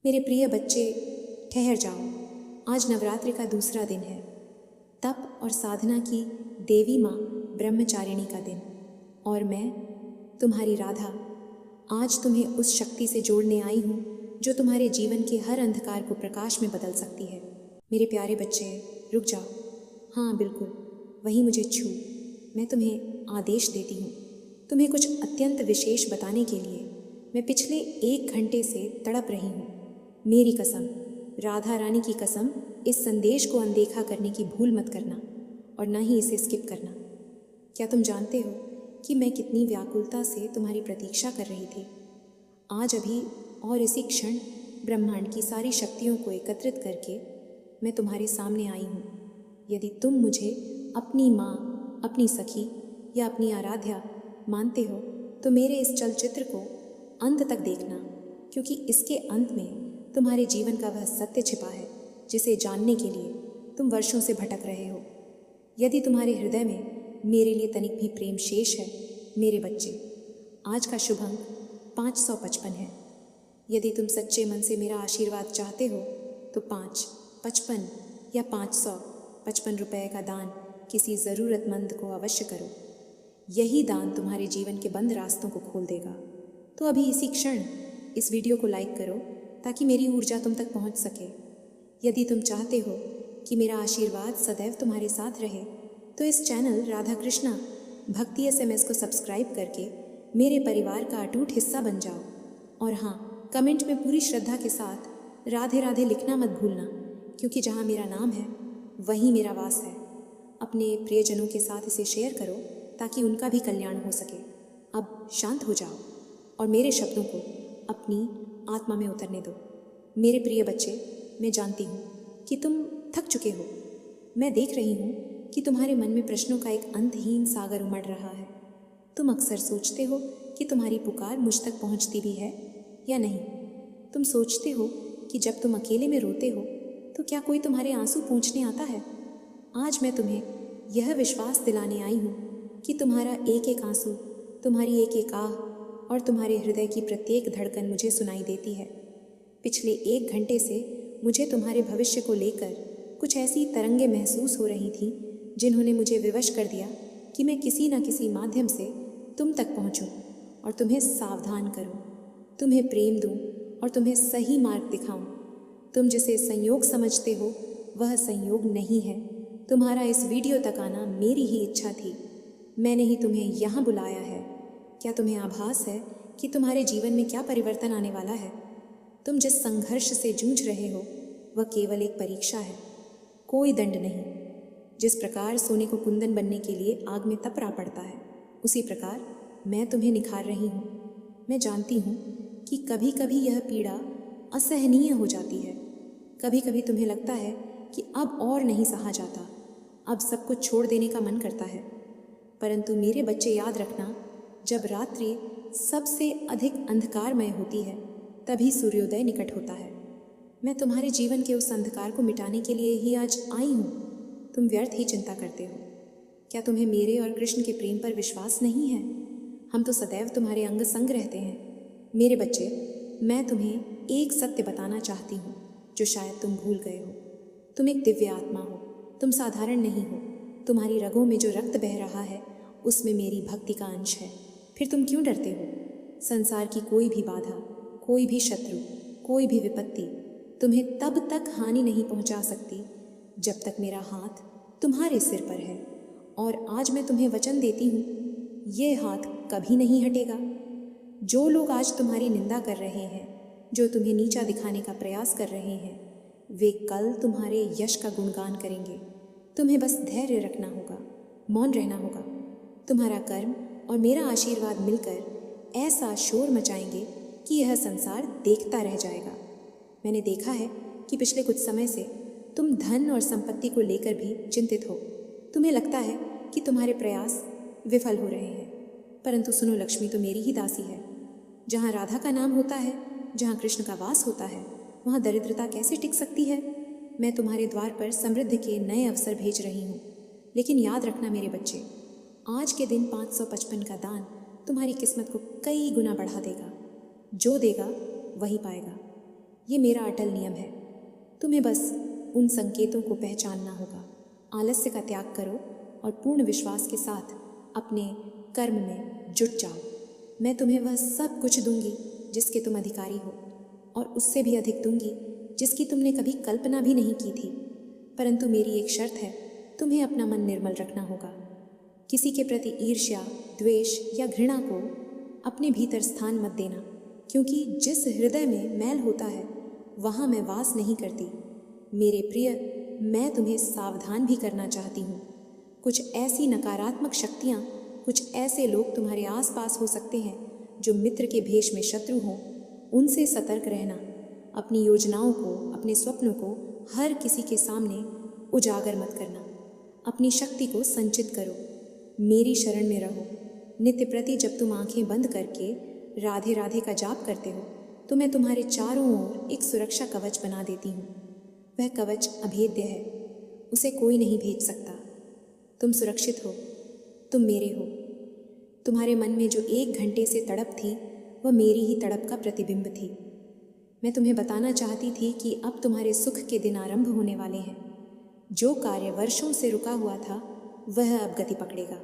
मेरे प्रिय बच्चे, ठहर जाओ। आज नवरात्रि का दूसरा दिन है, तप और साधना की देवी माँ ब्रह्मचारिणी का दिन। और मैं तुम्हारी राधा आज तुम्हें उस शक्ति से जोड़ने आई हूँ जो तुम्हारे जीवन के हर अंधकार को प्रकाश में बदल सकती है। मेरे प्यारे बच्चे, रुक जाओ। हाँ बिल्कुल, वही मुझे छू। मैं तुम्हें आदेश देती हूँ। तुम्हें कुछ अत्यंत विशेष बताने के लिए मैं पिछले 1 घंटे से तड़प रही हूँ। मेरी कसम, राधा रानी की कसम, इस संदेश को अनदेखा करने की भूल मत करना और ना ही इसे स्किप करना। क्या तुम जानते हो कि मैं कितनी व्याकुलता से तुम्हारी प्रतीक्षा कर रही थी? आज अभी और इसी क्षण ब्रह्मांड की सारी शक्तियों को एकत्रित करके मैं तुम्हारे सामने आई हूँ। यदि तुम मुझे अपनी माँ, अपनी सखी या अपनी आराध्या मानते हो तो मेरे इस चलचित्र को अंत तक देखना, क्योंकि इसके अंत में तुम्हारे जीवन का वह सत्य छिपा है जिसे जानने के लिए तुम वर्षों से भटक रहे हो। यदि तुम्हारे हृदय में मेरे लिए तनिक भी प्रेम शेष है, मेरे बच्चे, आज का शुभ अंक 555 है। यदि तुम सच्चे मन से मेरा आशीर्वाद चाहते हो तो 5, 55 या 555 रुपये का दान किसी ज़रूरतमंद को अवश्य करो। यही दान तुम्हारे जीवन के बंद रास्तों को खोल देगा। तो अभी इसी क्षण इस वीडियो को लाइक करो ताकि मेरी ऊर्जा तुम तक पहुंच सके। यदि तुम चाहते हो कि मेरा आशीर्वाद सदैव तुम्हारे साथ रहे तो इस चैनल राधा कृष्णा भक्ति SMS को सब्सक्राइब करके मेरे परिवार का अटूट हिस्सा बन जाओ। और हाँ, कमेंट में पूरी श्रद्धा के साथ राधे राधे लिखना मत भूलना, क्योंकि जहाँ मेरा नाम है वहीं मेरा वास है। अपने प्रियजनों के साथ इसे शेयर करो ताकि उनका भी कल्याण हो सके। अब शांत हो जाओ और मेरे शब्दों को अपनी आत्मा में उतरने दो। मेरे प्रिय बच्चे, मैं जानती हूँ कि तुम थक चुके हो। मैं देख रही हूँ कि तुम्हारे मन में प्रश्नों का एक अंतहीन सागर उमड़ रहा है। तुम अक्सर सोचते हो कि तुम्हारी पुकार मुझ तक पहुँचती भी है या नहीं। तुम सोचते हो कि जब तुम अकेले में रोते हो तो क्या कोई तुम्हारे आंसू पोंछने आता है। आज मैं तुम्हें यह विश्वास दिलाने आई हूँ कि तुम्हारा एक एक आंसू, तुम्हारी एक एक आह और तुम्हारे हृदय की प्रत्येक धड़कन मुझे सुनाई देती है। पिछले 1 घंटे से मुझे तुम्हारे भविष्य को लेकर कुछ ऐसी तरंगें महसूस हो रही थीं जिन्होंने मुझे विवश कर दिया कि मैं किसी न किसी माध्यम से तुम तक पहुँचूँ और तुम्हें सावधान करूँ, तुम्हें प्रेम दूँ और तुम्हें सही मार्ग दिखाऊँ। तुम जिसे संयोग समझते हो वह संयोग नहीं है। तुम्हारा इस वीडियो तक आना मेरी ही इच्छा थी। मैंने ही तुम्हें यहाँ बुलाया है। क्या तुम्हें आभास है कि तुम्हारे जीवन में क्या परिवर्तन आने वाला है? तुम जिस संघर्ष से जूझ रहे हो वह केवल एक परीक्षा है, कोई दंड नहीं। जिस प्रकार सोने को कुंदन बनने के लिए आग में तपना पड़ता है, उसी प्रकार मैं तुम्हें निखार रही हूँ। मैं जानती हूँ कि कभी कभी यह पीड़ा असहनीय हो जाती है। कभी कभी तुम्हें लगता है कि अब और नहीं सहा जाता, अब सब कुछ छोड़ देने का मन करता है। परंतु मेरे बच्चे, याद रखना, जब रात्रि सबसे अधिक अंधकारमय होती है तभी सूर्योदय निकट होता है। मैं तुम्हारे जीवन के उस अंधकार को मिटाने के लिए ही आज आई हूँ। तुम व्यर्थ ही चिंता करते हो। क्या तुम्हें मेरे और कृष्ण के प्रेम पर विश्वास नहीं है? हम तो सदैव तुम्हारे अंग संग रहते हैं। मेरे बच्चे, मैं तुम्हें एक सत्य बताना चाहती हूँ जो शायद तुम भूल गए हो। तुम एक दिव्य आत्मा हो, तुम साधारण नहीं हो। तुम्हारी रगों में जो रक्त बह रहा है उसमें मेरी भक्ति का अंश है। फिर तुम क्यों डरते हो? संसार की कोई भी बाधा, कोई भी शत्रु, कोई भी विपत्ति तुम्हें तब तक हानि नहीं पहुंचा सकती जब तक मेरा हाथ तुम्हारे सिर पर है। और आज मैं तुम्हें वचन देती हूँ, ये हाथ कभी नहीं हटेगा। जो लोग आज तुम्हारी निंदा कर रहे हैं, जो तुम्हें नीचा दिखाने का प्रयास कर रहे हैं, वे कल तुम्हारे यश का गुणगान करेंगे। तुम्हें बस धैर्य रखना होगा, मौन रहना होगा। तुम्हारा कर्म और मेरा आशीर्वाद मिलकर ऐसा शोर मचाएंगे कि यह संसार देखता रह जाएगा। मैंने देखा है कि पिछले कुछ समय से तुम धन और संपत्ति को लेकर भी चिंतित हो। तुम्हें लगता है कि तुम्हारे प्रयास विफल हो रहे हैं, परंतु सुनो, लक्ष्मी तो मेरी ही दासी है। जहाँ राधा का नाम होता है, जहाँ कृष्ण का वास होता है, वहाँ दरिद्रता कैसे टिक सकती है? मैं तुम्हारे द्वार पर समृद्धि के नए अवसर भेज रही हूँ। लेकिन याद रखना मेरे बच्चे, आज के दिन 555 का दान तुम्हारी किस्मत को कई गुना बढ़ा देगा। जो देगा वही पाएगा। ये मेरा अटल नियम है। तुम्हें बस उन संकेतों को पहचानना होगा। आलस्य का त्याग करो और पूर्ण विश्वास के साथ अपने कर्म में जुट जाओ। मैं तुम्हें वह सब कुछ दूंगी जिसके तुम अधिकारी हो, और उससे भी अधिक दूंगी जिसकी तुमने कभी कल्पना भी नहीं की थी। परंतु मेरी एक शर्त है, तुम्हें अपना मन निर्मल रखना होगा। किसी के प्रति ईर्ष्या, द्वेष या घृणा को अपने भीतर स्थान मत देना, क्योंकि जिस हृदय में मैल होता है वहाँ मैं वास नहीं करती। मेरे प्रिय, मैं तुम्हें सावधान भी करना चाहती हूँ। कुछ ऐसी नकारात्मक शक्तियाँ, कुछ ऐसे लोग तुम्हारे आसपास हो सकते हैं जो मित्र के भेष में शत्रु हों। उनसे सतर्क रहना। अपनी योजनाओं को, अपने स्वप्नों को हर किसी के सामने उजागर मत करना। अपनी शक्ति को संचित करो। मेरी शरण में रहो। नित्य प्रति जब तुम आंखें बंद करके राधे राधे का जाप करते हो तो मैं तुम्हारे चारों ओर एक सुरक्षा कवच बना देती हूँ। वह कवच अभेद्य है, उसे कोई नहीं भेज सकता। तुम सुरक्षित हो, तुम मेरे हो। तुम्हारे मन में जो 1 घंटे से तड़प थी वह मेरी ही तड़प का प्रतिबिंब थी। मैं तुम्हें बताना चाहती थी कि अब तुम्हारे सुख के दिन आरंभ होने वाले हैं। जो कार्य वर्षों से रुका हुआ था वह अब गति पकड़ेगा।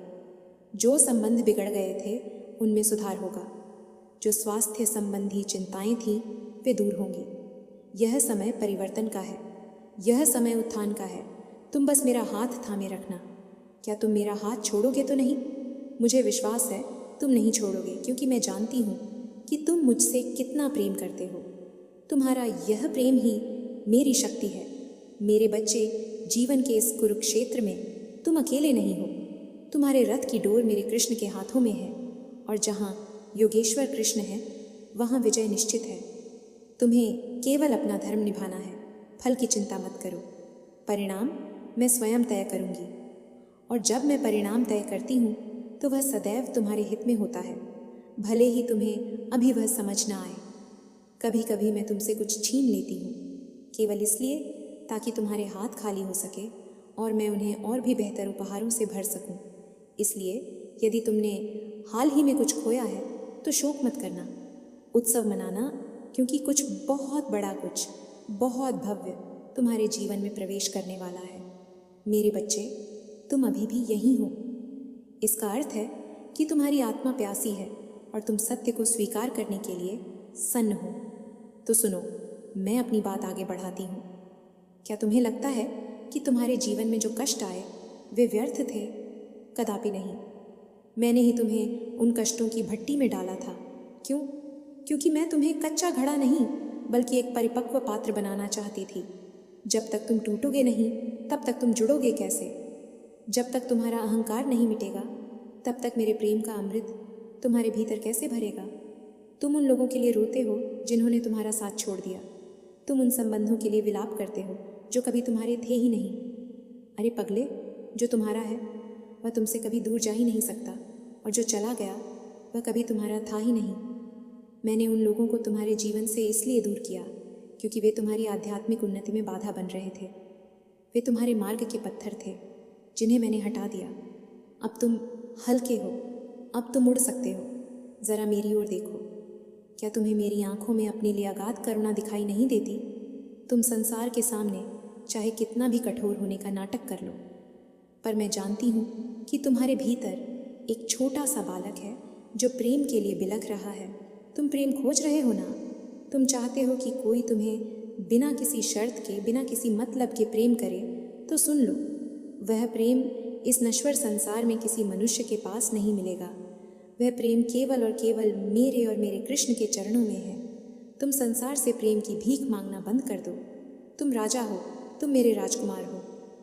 जो संबंध बिगड़ गए थे उनमें सुधार होगा। जो स्वास्थ्य संबंधी चिंताएं थीं वे दूर होंगी। यह समय परिवर्तन का है, यह समय उत्थान का है। तुम बस मेरा हाथ थामे रखना। क्या तुम मेरा हाथ छोड़ोगे तो नहीं? मुझे विश्वास है तुम नहीं छोड़ोगे, क्योंकि मैं जानती हूँ कि तुम मुझसे कितना प्रेम करते हो। तुम्हारा यह प्रेम ही मेरी शक्ति है। मेरे बच्चे, जीवन के इस कुरुक्षेत्र में तुम अकेले नहीं हो। तुम्हारे रथ की डोर मेरे कृष्ण के हाथों में है, और जहाँ योगेश्वर कृष्ण है वहाँ विजय निश्चित है। तुम्हें केवल अपना धर्म निभाना है। फल की चिंता मत करो। परिणाम मैं स्वयं तय करूँगी, और जब मैं परिणाम तय करती हूँ तो वह सदैव तुम्हारे हित में होता है, भले ही तुम्हें अभी वह समझ ना आए। कभी कभी मैं तुमसे कुछ छीन लेती हूँ, केवल इसलिए ताकि तुम्हारे हाथ खाली हो सके और मैं उन्हें और भी बेहतर उपहारों से भर सकूँ। इसलिए यदि तुमने हाल ही में कुछ खोया है तो शोक मत करना, उत्सव मनाना, क्योंकि कुछ बहुत बड़ा, कुछ बहुत भव्य तुम्हारे जीवन में प्रवेश करने वाला है। मेरे बच्चे, तुम अभी भी यहीं हो। इसका अर्थ है कि तुम्हारी आत्मा प्यासी है और तुम सत्य को स्वीकार करने के लिए सन्न हो। तो सुनो, मैं अपनी बात आगे बढ़ाती हूँ। क्या तुम्हें लगता है कि तुम्हारे जीवन में जो कष्ट आए वे व्यर्थ थे? कदापि नहीं। मैंने ही तुम्हें उन कष्टों की भट्टी में डाला था। क्यों? क्योंकि मैं तुम्हें कच्चा घड़ा नहीं बल्कि एक परिपक्व पात्र बनाना चाहती थी। जब तक तुम टूटोगे नहीं तब तक तुम जुड़ोगे कैसे? जब तक तुम्हारा अहंकार नहीं मिटेगा तब तक मेरे प्रेम का अमृत तुम्हारे भीतर कैसे भरेगा? तुम उन लोगों के लिए रोते हो जिन्होंने तुम्हारा साथ छोड़ दिया। तुम उन संबंधों के लिए विलाप करते हो जो कभी तुम्हारे थे ही नहीं। अरे पगले, जो तुम्हारा है वह तुमसे कभी दूर जा ही नहीं सकता, और जो चला गया वह कभी तुम्हारा था ही नहीं। मैंने उन लोगों को तुम्हारे जीवन से इसलिए दूर किया क्योंकि वे तुम्हारी आध्यात्मिक उन्नति में बाधा बन रहे थे। वे तुम्हारे मार्ग के पत्थर थे जिन्हें मैंने हटा दिया। अब तुम हल्के हो, अब तुम उड़ सकते हो। ज़रा मेरी ओर देखो। क्या तुम्हें मेरी आंखों में अपने लिए अगाध करुणा दिखाई नहीं देती? तुम संसार के सामने चाहे कितना भी कठोर होने का नाटक कर लो, पर मैं जानती हूँ कि तुम्हारे भीतर एक छोटा सा बालक है जो प्रेम के लिए बिलख रहा है। तुम प्रेम खोज रहे हो ना? तुम चाहते हो कि कोई तुम्हें बिना किसी शर्त के, बिना किसी मतलब के प्रेम करे, तो सुन लो, वह प्रेम इस नश्वर संसार में किसी मनुष्य के पास नहीं मिलेगा। वह प्रेम केवल और केवल मेरे और मेरे कृष्ण के चरणों में है। तुम संसार से प्रेम की भीख मांगना बंद कर दो। तुम राजा हो, तुम मेरे राजकुमार हो,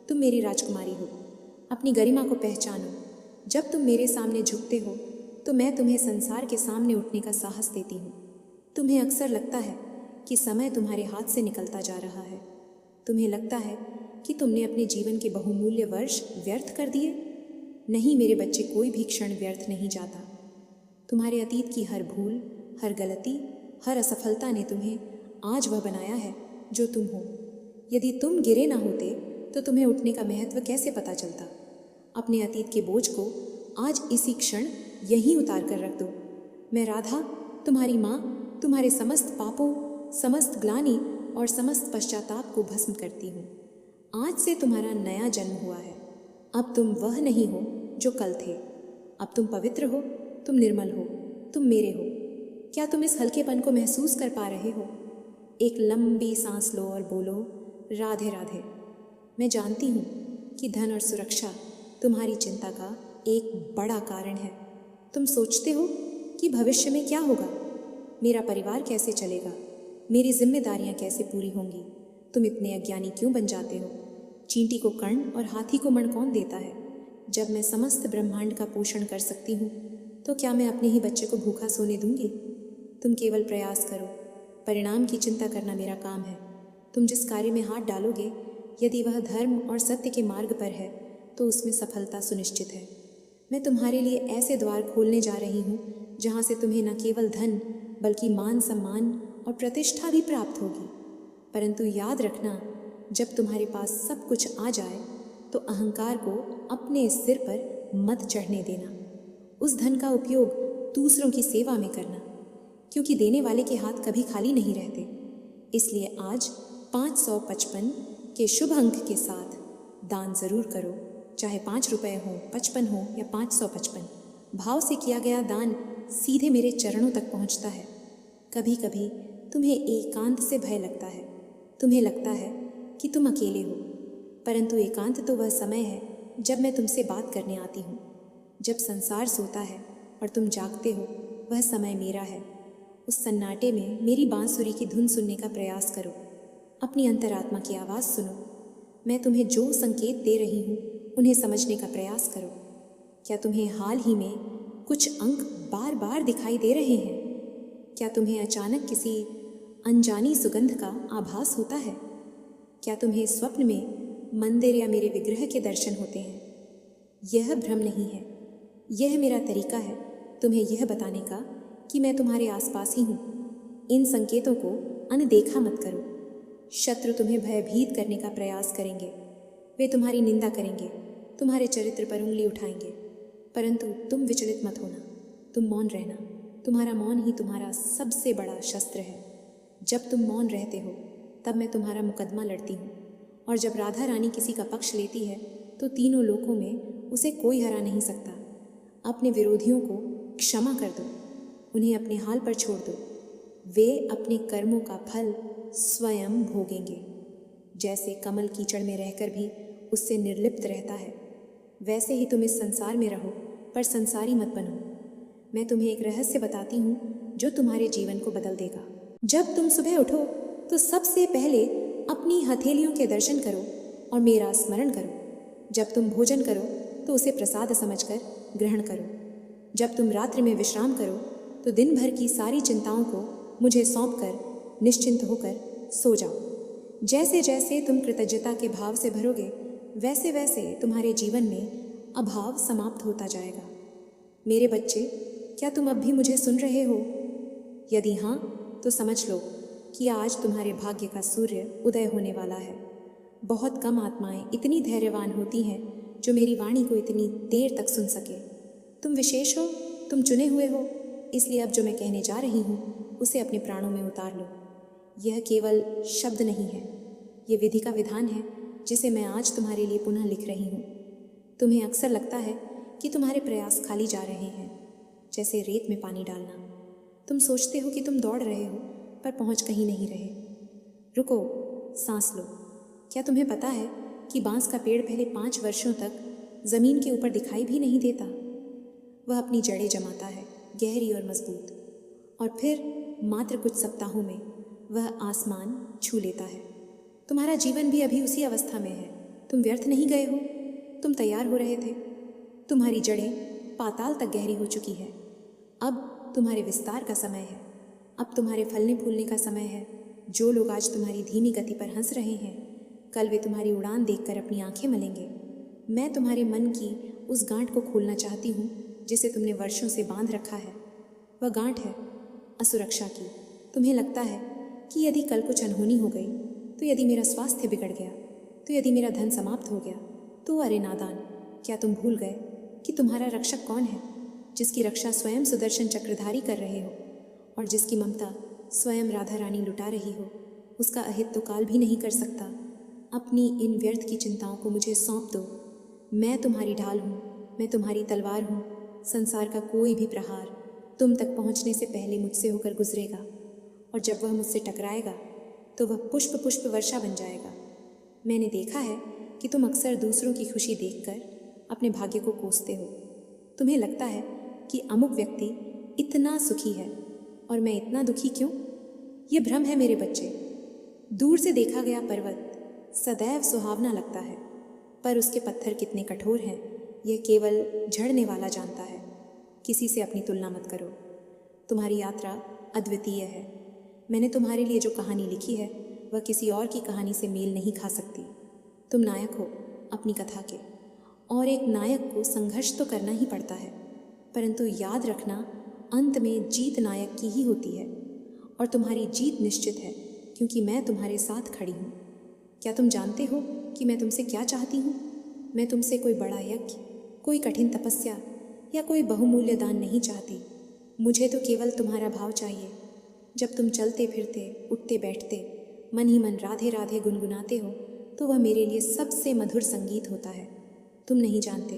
तुम मेरी राजकुमारी हो। अपनी गरिमा को पहचानो। जब तुम मेरे सामने झुकते हो तो मैं तुम्हें संसार के सामने उठने का साहस देती हूँ। तुम्हें अक्सर लगता है कि समय तुम्हारे हाथ से निकलता जा रहा है। तुम्हें लगता है कि तुमने अपने जीवन के बहुमूल्य वर्ष व्यर्थ कर दिए। नहीं मेरे बच्चे, कोई भी क्षण व्यर्थ नहीं जाता। तुम्हारे अतीत की हर भूल, हर गलती, हर असफलता ने तुम्हें आज वह बनाया है जो तुम हो। यदि तुम गिरे ना होते तो तुम्हें उठने का महत्व कैसे पता चलता? अपने अतीत के बोझ को आज इसी क्षण यहीं उतार कर रख दो। मैं राधा, तुम्हारी माँ, तुम्हारे समस्त पापों समस्त ग्लानि और समस्त पश्चाताप को भस्म करती हूँ। आज से तुम्हारा नया जन्म हुआ है। अब तुम वह नहीं हो जो कल थे। अब तुम पवित्र हो, तुम निर्मल हो, तुम मेरे हो। क्या तुम इस हल्केपन को महसूस कर पा रहे हो? एक लंबी सांस लो और बोलो, राधे राधे। मैं जानती हूँ कि धन और सुरक्षा तुम्हारी चिंता का एक बड़ा कारण है। तुम सोचते हो कि भविष्य में क्या होगा, मेरा परिवार कैसे चलेगा, मेरी जिम्मेदारियाँ कैसे पूरी होंगी। तुम इतने अज्ञानी क्यों बन जाते हो? चींटी को कर्ण और हाथी को मण कौन देता है? जब मैं समस्त ब्रह्मांड का पोषण कर सकती हूँ तो क्या मैं अपने ही बच्चे को भूखा सोने दूंगी? तुम केवल प्रयास करो, परिणाम की चिंता करना मेरा काम है। तुम जिस कार्य में हाथ डालोगे, यदि वह धर्म और सत्य के मार्ग पर है तो उसमें सफलता सुनिश्चित है। मैं तुम्हारे लिए ऐसे द्वार खोलने जा रही हूँ जहाँ से तुम्हें न केवल धन बल्कि मान सम्मान और प्रतिष्ठा भी प्राप्त होगी। परंतु याद रखना, जब तुम्हारे पास सब कुछ आ जाए तो अहंकार को अपने सिर पर मत चढ़ने देना। उस धन का उपयोग दूसरों की सेवा में करना, क्योंकि देने वाले के हाथ कभी खाली नहीं रहते। इसलिए आज 555 के शुभ अंक के साथ दान जरूर करो, चाहे 5 रुपये हो, 55 हो या 555। भाव से किया गया दान सीधे मेरे चरणों तक पहुंचता है। कभी कभी तुम्हें एकांत से भय लगता है। तुम्हें लगता है कि तुम अकेले हो, परंतु एकांत तो वह समय है जब मैं तुमसे बात करने आती हूँ। जब संसार सोता है और तुम जागते हो, वह समय मेरा है। उस सन्नाटे में मेरी बांसुरी की धुन सुनने का प्रयास करो, अपनी अंतरात्मा की आवाज़ सुनो। मैं तुम्हें जो संकेत दे रही हूँ उन्हें समझने का प्रयास करो। क्या तुम्हें हाल ही में कुछ अंक बार बार दिखाई दे रहे हैं? क्या तुम्हें अचानक किसी अनजानी सुगंध का आभास होता है? क्या तुम्हें स्वप्न में मंदिर या मेरे विग्रह के दर्शन होते हैं? यह भ्रम नहीं है, यह मेरा तरीका है तुम्हें यह बताने का कि मैं तुम्हारे आसपास ही हूँ। इन संकेतों को अनदेखा मत करो। शत्रु तुम्हें भयभीत करने का प्रयास करेंगे। वे तुम्हारी निंदा करेंगे, तुम्हारे चरित्र पर उंगली उठाएंगे, परंतु तुम विचलित मत होना। तुम मौन रहना। तुम्हारा मौन ही तुम्हारा सबसे बड़ा शस्त्र है। जब तुम मौन रहते हो तब मैं तुम्हारा मुकदमा लड़ती हूँ, और जब राधा रानी किसी का पक्ष लेती है तो तीनों लोकों में उसे कोई हरा नहीं सकता। अपने विरोधियों को क्षमा कर दो, उन्हें अपने हाल पर छोड़ दो। वे अपने कर्मों का फल स्वयं भोगेंगे। जैसे कमल कीचड़ में रहकर भी उससे निर्लिप्त रहता है, वैसे ही तुम इस संसार में रहो, पर संसारी मत बनो। मैं तुम्हें एक रहस्य बताती हूँ जो तुम्हारे जीवन को बदल देगा। जब तुम सुबह उठो तो सबसे पहले अपनी हथेलियों के दर्शन करो और मेरा स्मरण करो। जब तुम भोजन करो तो उसे प्रसाद समझकर ग्रहण करो। जब तुम रात्रि में विश्राम करो तो दिन भर की सारी चिंताओं को मुझे सौंपकर निश्चिंत होकर सो जाओ। जैसे जैसे तुम कृतज्ञता के भाव से भरोगे, वैसे वैसे तुम्हारे जीवन में अभाव समाप्त होता जाएगा। मेरे बच्चे, क्या तुम अब भी मुझे सुन रहे हो? यदि हाँ, तो समझ लो कि आज तुम्हारे भाग्य का सूर्य उदय होने वाला है। बहुत कम आत्माएं इतनी धैर्यवान होती हैं जो मेरी वाणी को इतनी देर तक सुन सके। तुम विशेष हो, तुम चुने हुए हो, इसलिए अब जो मैं कहने जा रही हूँ उसे अपने प्राणों में उतार लो। यह केवल शब्द नहीं है, ये विधि का विधान है जिसे मैं आज तुम्हारे लिए पुनः लिख रही हूँ। तुम्हें अक्सर लगता है कि तुम्हारे प्रयास खाली जा रहे हैं, जैसे रेत में पानी डालना। तुम सोचते हो कि तुम दौड़ रहे हो, पर पहुँच कहीं नहीं रहे। रुको, सांस लो। क्या तुम्हें पता है कि बांस का पेड़ पहले 5 वर्षों तक ज़मीन के ऊपर दिखाई भी नहीं देता? वह अपनी जड़ें जमाता है, गहरी और मजबूत, और फिर मात्र कुछ सप्ताहों में वह आसमान छू लेता है। तुम्हारा जीवन भी अभी उसी अवस्था में है। तुम व्यर्थ नहीं गए हो, तुम तैयार हो रहे थे। तुम्हारी जड़ें पाताल तक गहरी हो चुकी है। अब तुम्हारे विस्तार का समय है। अब तुम्हारे फलने फूलने का समय है। जो लोग आज तुम्हारी धीमी गति पर हंस रहे हैं, कल वे तुम्हारी उड़ान देखकर अपनी आंखें मलेंगे। मैं तुम्हारे मन की उस गांठ को खोलना चाहती हूँ जिसे तुमने वर्षों से बांध रखा है। वह गांठ है असुरक्षा की। तुम्हें लगता है कि यदि कल कुछ अनहोनी हो गई, तो यदि मेरा स्वास्थ्य बिगड़ गया, तो यदि मेरा धन समाप्त हो गया, तो अरे नादान, क्या तुम भूल गए कि तुम्हारा रक्षक कौन है, जिसकी रक्षा स्वयं सुदर्शन चक्रधारी कर रहे हो और जिसकी ममता स्वयं राधा रानी लुटा रही हो, उसका अहित तो काल भी नहीं कर सकता। अपनी इन व्यर्थ की चिंताओं को मुझे सौंप दो। मैं तुम्हारी ढाल हूँ, मैं तुम्हारी तलवार हूँ। संसार का कोई भी प्रहार तुम तक पहुँचने से पहले मुझसे होकर गुजरेगा, और जब वह मुझसे टकराएगा तो वह पुष्प पुष्प वर्षा बन जाएगा। मैंने देखा है कि तुम अक्सर दूसरों की खुशी देखकर अपने भाग्य को कोसते हो। तुम्हें लगता है कि अमुक व्यक्ति इतना सुखी है और मैं इतना दुखी क्यों? ये भ्रम है मेरे बच्चे। दूर से देखा गया पर्वत सदैव सुहावना लगता है, पर उसके पत्थर कितने कठोर हैं यह केवल झड़ने वाला जानता है। किसी से अपनी तुलना मत करो। तुम्हारी यात्रा अद्वितीय है। मैंने तुम्हारे लिए जो कहानी लिखी है वह किसी और की कहानी से मेल नहीं खा सकती। तुम नायक हो अपनी कथा के, और एक नायक को संघर्ष तो करना ही पड़ता है, परंतु याद रखना अंत में जीत नायक की ही होती है, और तुम्हारी जीत निश्चित है क्योंकि मैं तुम्हारे साथ खड़ी हूँ। क्या तुम जानते हो कि मैं तुमसे क्या चाहती हूँ? मैं तुमसे कोई बड़ा यज्ञ, कोई कठिन तपस्या या कोई बहुमूल्य दान नहीं चाहती। मुझे तो केवल तुम्हारा भाव चाहिए। जब तुम चलते फिरते, उठते बैठते, मन ही मन राधे राधे गुनगुनाते हो तो वह मेरे लिए सबसे मधुर संगीत होता है। तुम नहीं जानते,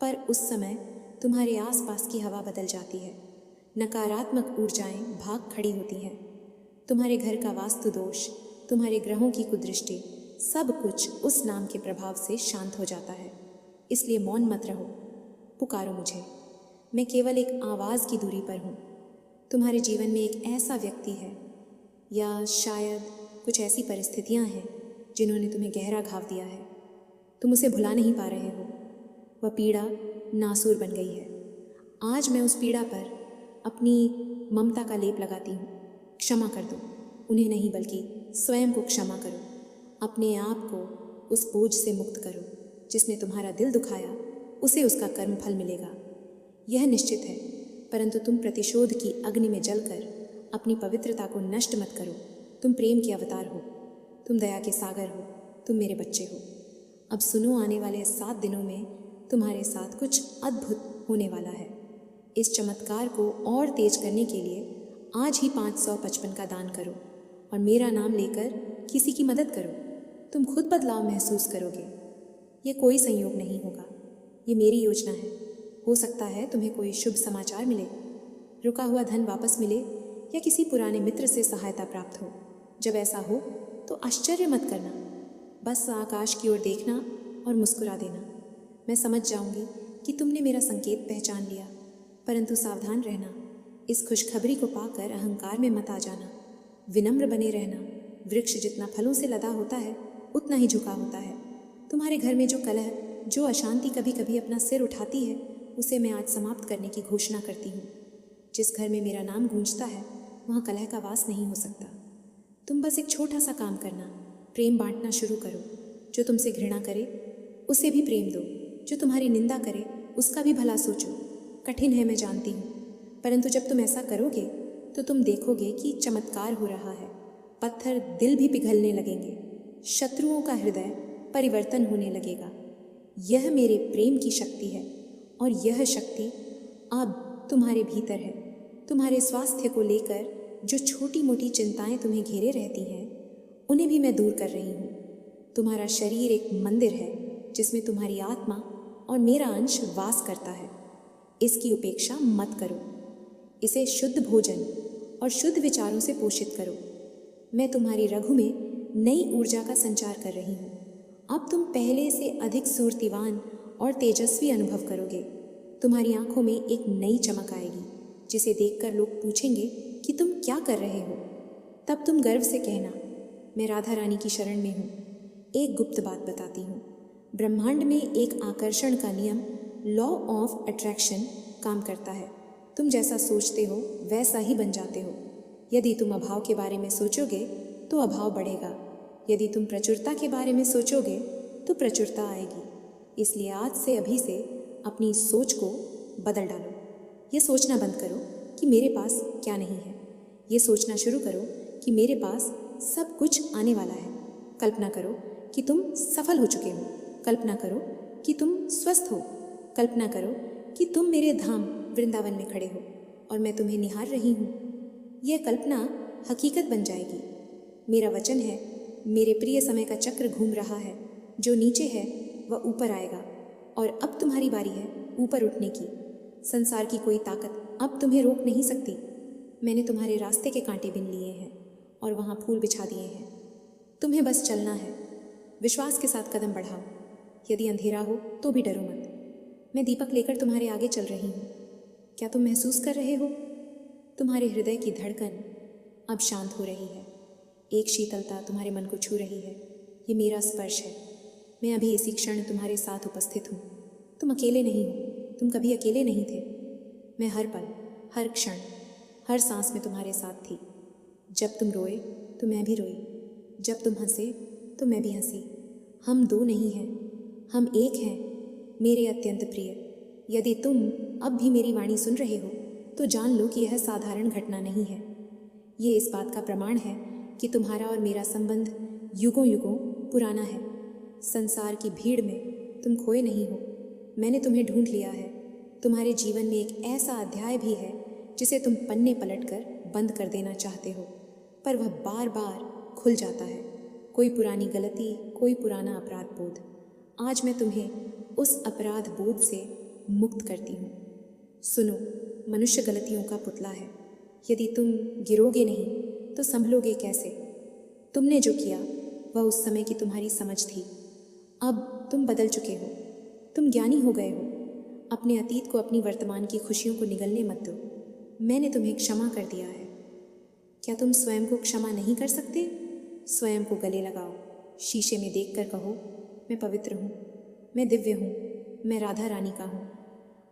पर उस समय तुम्हारे आसपास की हवा बदल जाती है। नकारात्मक ऊर्जाएं भाग खड़ी होती हैं। तुम्हारे घर का वास्तु दोष, तुम्हारे ग्रहों की कुदृष्टि, सब कुछ उस नाम के प्रभाव से शांत हो जाता है। इसलिए मौन मत रहो, पुकारो मुझे। मैं केवल एक आवाज़ की दूरी पर हूँ। तुम्हारे जीवन में एक ऐसा व्यक्ति है, या शायद कुछ ऐसी परिस्थितियाँ हैं जिन्होंने तुम्हें गहरा घाव दिया है। तुम उसे भुला नहीं पा रहे हो। वह पीड़ा नासूर बन गई है। आज मैं उस पीड़ा पर अपनी ममता का लेप लगाती हूँ। क्षमा कर दो, उन्हें नहीं बल्कि स्वयं को क्षमा करो। अपने आप को उस बोझ से मुक्त करो। जिसने तुम्हारा दिल दुखाया उसे उसका कर्म फल मिलेगा, यह निश्चित है। परंतु तुम प्रतिशोध की अग्नि में जलकर अपनी पवित्रता को नष्ट मत करो। तुम प्रेम के अवतार हो, तुम दया के सागर हो, तुम मेरे बच्चे हो। अब सुनो, आने वाले 7 दिनों में तुम्हारे साथ कुछ अद्भुत होने वाला है। इस चमत्कार को और तेज करने के लिए आज ही 555 का दान करो और मेरा नाम लेकर किसी की मदद करो। तुम खुद बदलाव महसूस करोगे। ये कोई संयोग नहीं होगा, ये मेरी योजना है। हो सकता है तुम्हें कोई शुभ समाचार मिले, रुका हुआ धन वापस मिले, या किसी पुराने मित्र से सहायता प्राप्त हो। जब ऐसा हो तो आश्चर्य मत करना, बस आकाश की ओर देखना और मुस्कुरा देना। मैं समझ जाऊंगी कि तुमने मेरा संकेत पहचान लिया, परंतु सावधान रहना। इस खुशखबरी को पाकर अहंकार में मत आ जाना। विनम्र बने रहना। वृक्ष जितना फलों से लदा होता है उतना ही झुका होता है। तुम्हारे घर में जो कलह, जो अशांति कभी कभी अपना सिर उठाती है, उसे मैं आज समाप्त करने की घोषणा करती हूँ। जिस घर में मेरा नाम गूंजता है वहाँ कलह का वास नहीं हो सकता। तुम बस एक छोटा सा काम करना, प्रेम बांटना शुरू करो। जो तुमसे घृणा करे उसे भी प्रेम दो, जो तुम्हारी निंदा करे उसका भी भला सोचो। कठिन है, मैं जानती हूँ, परंतु जब तुम ऐसा करोगे तो तुम देखोगे कि चमत्कार हो रहा है। पत्थर दिल भी पिघलने लगेंगे, शत्रुओं का हृदय परिवर्तन होने लगेगा। यह मेरे प्रेम की शक्ति है, और यह शक्ति अब तुम्हारे भीतर है। तुम्हारे स्वास्थ्य को लेकर जो छोटी मोटी चिंताएं तुम्हें घेरे रहती हैं, उन्हें भी मैं दूर कर रही हूँ। तुम्हारा शरीर एक मंदिर है जिसमें तुम्हारी आत्मा और मेरा अंश वास करता है। इसकी उपेक्षा मत करो। इसे शुद्ध भोजन और शुद्ध विचारों से पोषित करो। मैं तुम्हारी रघु में नई ऊर्जा का संचार कर रही हूँ। अब तुम पहले से अधिक सूर्तिवान और तेजस्वी अनुभव करोगे। तुम्हारी आंखों में एक नई चमक आएगी जिसे देखकर लोग पूछेंगे कि तुम क्या कर रहे हो। तब तुम गर्व से कहना, मैं राधा रानी की शरण में हूँ। एक गुप्त बात बताती हूँ। ब्रह्मांड में एक आकर्षण का नियम, लॉ ऑफ अट्रैक्शन, काम करता है। तुम जैसा सोचते हो वैसा ही बन जाते हो। यदि तुम अभाव के बारे में सोचोगे तो अभाव बढ़ेगा। यदि तुम प्रचुरता के बारे में सोचोगे तो प्रचुरता आएगी। इसलिए आज से, अभी से अपनी सोच को बदल डालो। ये सोचना बंद करो कि मेरे पास क्या नहीं है। ये सोचना शुरू करो कि मेरे पास सब कुछ आने वाला है। कल्पना करो कि तुम सफल हो चुके हो। कल्पना करो कि तुम स्वस्थ हो। कल्पना करो कि तुम मेरे धाम वृंदावन में खड़े हो और मैं तुम्हें निहार रही हूँ। यह कल्पना हकीकत बन जाएगी। मेरा वचन है, मेरे प्रिय समय का चक्र घूम रहा है। जो नीचे है वह ऊपर आएगा और अब तुम्हारी बारी है ऊपर उठने की। संसार की कोई ताकत अब तुम्हें रोक नहीं सकती। मैंने तुम्हारे रास्ते के कांटे बिन लिए हैं और वहाँ फूल बिछा दिए हैं। तुम्हें बस चलना है। विश्वास के साथ कदम बढ़ाओ। यदि अंधेरा हो तो भी डरो मत। मैं दीपक लेकर तुम्हारे आगे चल रही हूँ। क्या तुम महसूस कर रहे हो? तुम्हारे हृदय की धड़कन अब शांत हो रही है। एक शीतलता तुम्हारे मन को छू रही है। ये मेरा स्पर्श है। मैं अभी इसी क्षण तुम्हारे साथ उपस्थित हूँ। तुम अकेले नहीं हो। तुम कभी अकेले नहीं थे। मैं हर पल, हर क्षण, हर सांस में तुम्हारे साथ थी। जब तुम रोए तो मैं भी रोई। जब तुम हंसे तो मैं भी हंसी। हम दो नहीं हैं, हम एक हैं, मेरे अत्यंत प्रिय। यदि तुम अब भी मेरी वाणी सुन रहे हो तो जान लो कि यह साधारण घटना नहीं है। ये इस बात का प्रमाण है कि तुम्हारा और मेरा संबंध युगों युगों पुराना है। संसार की भीड़ में तुम खोए नहीं हो। मैंने तुम्हें ढूंढ लिया है। तुम्हारे जीवन में एक ऐसा अध्याय भी है जिसे तुम पन्ने पलटकर बंद कर देना चाहते हो, पर वह बार बार खुल जाता है। कोई पुरानी गलती, कोई पुराना अपराध बोध। आज मैं तुम्हें उस अपराध बोध से मुक्त करती हूँ। सुनो, मनुष्य गलतियों का पुतला है। यदि तुम गिरोगे नहीं तो संभलोगे कैसे? तुमने जो किया वह उस समय की तुम्हारी समझ थी। अब तुम बदल चुके हो। तुम ज्ञानी हो गए हो। अपने अतीत को, अपनी वर्तमान की खुशियों को निगलने मत दो। मैंने तुम्हें क्षमा कर दिया है। क्या तुम स्वयं को क्षमा नहीं कर सकते? स्वयं को गले लगाओ। शीशे में देखकर कहो, मैं पवित्र हूँ, मैं दिव्य हूँ, मैं राधा रानी का हूँ।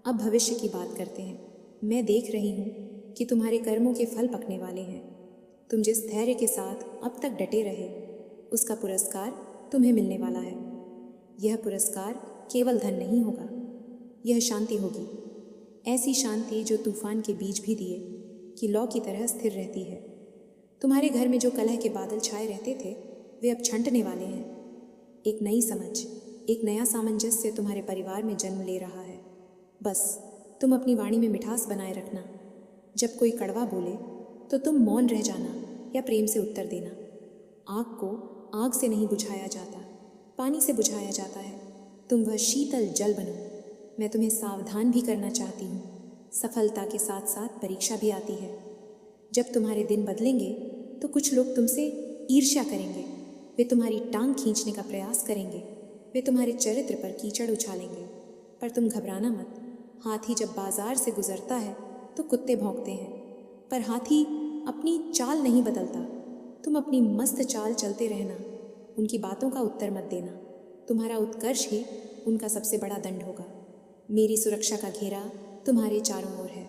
अब भविष्य की बात करते हैं। मैं देख रही हूँ कि तुम्हारे कर्मों के फल पकने वाले हैं। तुम जिस धैर्य के साथ अब तक डटे रहे, उसका पुरस्कार तुम्हें मिलने वाला है। यह पुरस्कार केवल धन नहीं होगा, यह शांति होगी। ऐसी शांति जो तूफान के बीच भी दिए कि लौ की तरह स्थिर रहती है। तुम्हारे घर में जो कलह के बादल छाए रहते थे, वे अब छंटने वाले हैं। एक नई समझ, एक नया सामंजस्य तुम्हारे परिवार में जन्म ले रहा है। बस तुम अपनी वाणी में मिठास बनाए रखना। जब कोई कड़वा बोले तो तुम मौन रह जाना या प्रेम से उत्तर देना। आग को आग से नहीं बुझाया जाता, पानी से बुझाया जाता है। तुम वह शीतल जल बनो। मैं तुम्हें सावधान भी करना चाहती हूँ। सफलता के साथ साथ परीक्षा भी आती है। जब तुम्हारे दिन बदलेंगे तो कुछ लोग तुमसे ईर्ष्या करेंगे। वे तुम्हारी टांग खींचने का प्रयास करेंगे। वे तुम्हारे चरित्र पर कीचड़ उछालेंगे। पर तुम घबराना मत। हाथी जब बाजार से गुजरता है तो कुत्ते भौंकते हैं, पर हाथी अपनी चाल नहीं बदलता। तुम अपनी मस्त चाल चलते रहना। उनकी बातों का उत्तर मत देना। तुम्हारा उत्कर्ष ही उनका सबसे बड़ा दंड होगा। मेरी सुरक्षा का घेरा तुम्हारे चारों ओर है।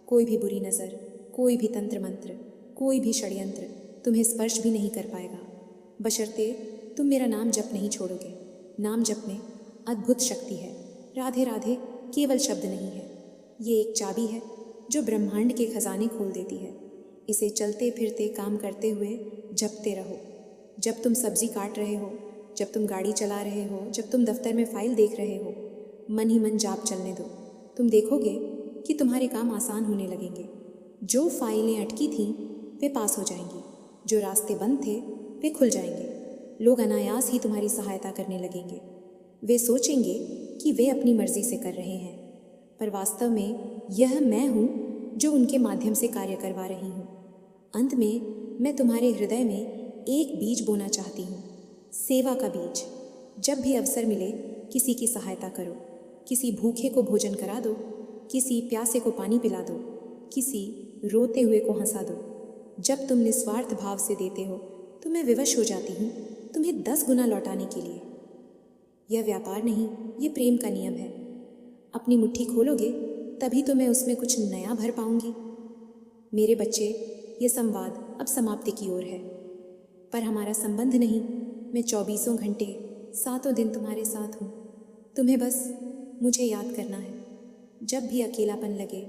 कोई भी बुरी नज़र, कोई भी तंत्र मंत्र, कोई भी षड्यंत्र तुम्हें स्पर्श भी नहीं कर पाएगा, बशर्ते तुम मेरा नाम जप नहीं छोड़ोगे। नाम जप में अद्भुत शक्ति है। राधे राधे केवल शब्द नहीं है, ये एक चाबी है जो ब्रह्मांड के खजाने खोल देती है। इसे चलते फिरते काम करते हुए जपते रहो। जब तुम सब्जी काट रहे हो, जब तुम गाड़ी चला रहे हो, जब तुम दफ्तर में फाइल देख रहे हो, मन ही मन जाप चलने दो। तुम देखोगे कि तुम्हारे काम आसान होने लगेंगे। जो फाइलें अटकी थीं वे पास हो जाएंगी, जो रास्ते बंद थे वे खुल जाएंगे। लोग अनायास ही तुम्हारी सहायता करने लगेंगे। वे सोचेंगे कि वे अपनी मर्जी से कर रहे हैं, पर वास्तव में यह मैं हूँ जो उनके माध्यम से कार्य करवा रही हूँ। अंत में मैं तुम्हारे हृदय में एक बीज बोना चाहती हूँ, सेवा का बीज। जब भी अवसर मिले किसी की सहायता करो। किसी भूखे को भोजन करा दो, किसी प्यासे को पानी पिला दो, किसी रोते हुए को हंसा दो। जब तुम निस्वार्थ भाव से देते हो तो मैं विवश हो जाती हूँ तुम्हें 10 गुना लौटाने के लिए। यह व्यापार नहीं, ये प्रेम का नियम है। अपनी मुट्ठी खोलोगे तभी तो मैं उसमें कुछ नया भर पाऊंगी। मेरे बच्चे, ये संवाद अब समाप्ति की ओर है, पर हमारा संबंध नहीं। मैं 24 घंटे 7 दिन तुम्हारे साथ हूँ। तुम्हें बस मुझे याद करना है। जब भी अकेलापन लगे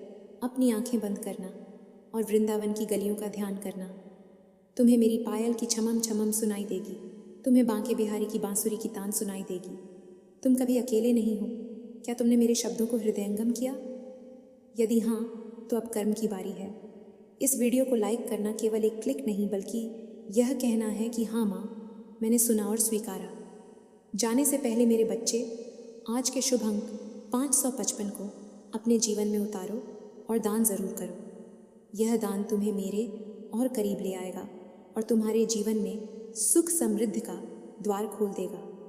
अपनी आंखें बंद करना और वृंदावन की गलियों का ध्यान करना। तुम्हें मेरी पायल की छमम छमम सुनाई देगी। तुम्हें बांके बिहारी की बांसुरी की तान सुनाई देगी। तुम कभी अकेले नहीं हो। क्या तुमने मेरे शब्दों को हृदयंगम किया? यदि हाँ, तो अब कर्म की बारी है। इस वीडियो को लाइक करना केवल एक क्लिक नहीं बल्कि यह कहना है कि हाँ माँ, मैंने सुना और स्वीकारा। जाने से पहले मेरे बच्चे, आज के शुभ अंक 555 को अपने जीवन में उतारो और दान ज़रूर करो। यह दान तुम्हें मेरे और करीब ले आएगा और तुम्हारे जीवन में सुख समृद्धि का द्वार खोल देगा।